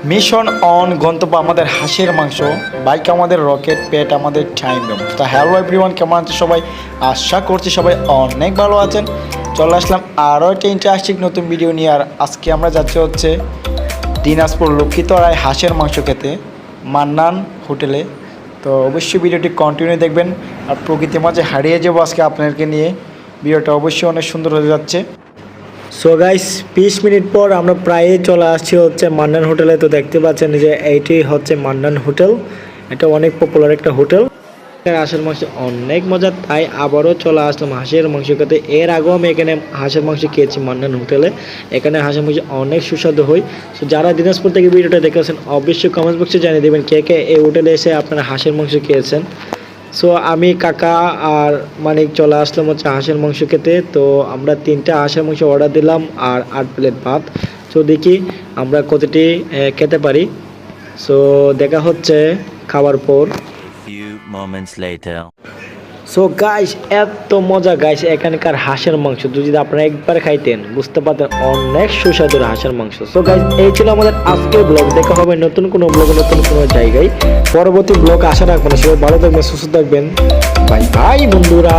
Mission on, গন্তব্য আমাদের হাঁসের মাংস, বাইক আমাদের রকেট, পেট আমাদের টাইম বম। তো হ্যালো এভরিওয়ান, কেমন আছেন সবাই? আশা করছি সবাই অনেক ভালো আছেন। চলে আসলাম আরও একটা ইন্টারেস্টিং নতুন ভিডিও নিয়ে। আর আজকে আমরা যাচ্ছি হচ্ছে দিনাজপুর লক্ষ্মীতলায় হাঁসের মাংস খেতে, মান্নান হোটেলে। তো অবশ্যই ভিডিওটি কন্টিনিউ দেখবেন। আর প্রকৃতির মাঝে হারিয়ে যাবো আজকে আপনাদেরকে নিয়ে। ভিডিওটা অবশ্যই অনেক সুন্দর হয়ে যাচ্ছে। সো গাইস, 20 মিনিট পর আমরা প্রায় চলে আসছি হচ্ছে মান্নান হোটেলে। তো দেখতে পাচ্ছেন যে এইটি হচ্ছে মান্নান হোটেল। এটা অনেক পপুলার একটা হোটেল। হাঁসের মাংস অনেক মজা, তাই আবারও চলে আসলাম হাঁসের মাংস খেতে। এর আগেও আমি এখানে হাঁসের মাংস খেয়েছি মান্নান হোটেলে। এখানে হাঁসের মাংস অনেক সুস্বাদু হয়। সো যারা দিনাজপুর থেকে ভিডিওটা দেখেছেন অবশ্যই কমেন্ট বক্সে জানিয়ে দেবেন কে কে এই হোটেলে এসে আপনারা হাঁসের মাংস খেয়েছেন। সো আমি কাকা আর মানিক চলে আসলাম হচ্ছে হাঁসের মাংস খেতে। তো আমরা 3টা হাঁসের মাংস অর্ডার দিলাম আর 8 প্লেট ভাত। সো দেখি আমরা কতটি খেতে পারি। সো দেখা হচ্ছে খাওয়ার পর। সো গাইস, এত মজা গাইস এখানকার হাঁসের মাংস। যদি আপনারা একবার খাইতেন বুঝতে পারতেন অনেক সুস্বাদু হাঁসের মাংস। সো গাইস, এই ছিল আমাদের আজকের ব্লগ। দেখা হবে নতুন কোনো ব্লগে, নতুন কোনো জায়গায়। পরবর্তী ব্লগ আশা রাখবেন। সবাই ভালো থাকবেন, সুস্থ থাকবেন। বাই বাই বন্ধুরা।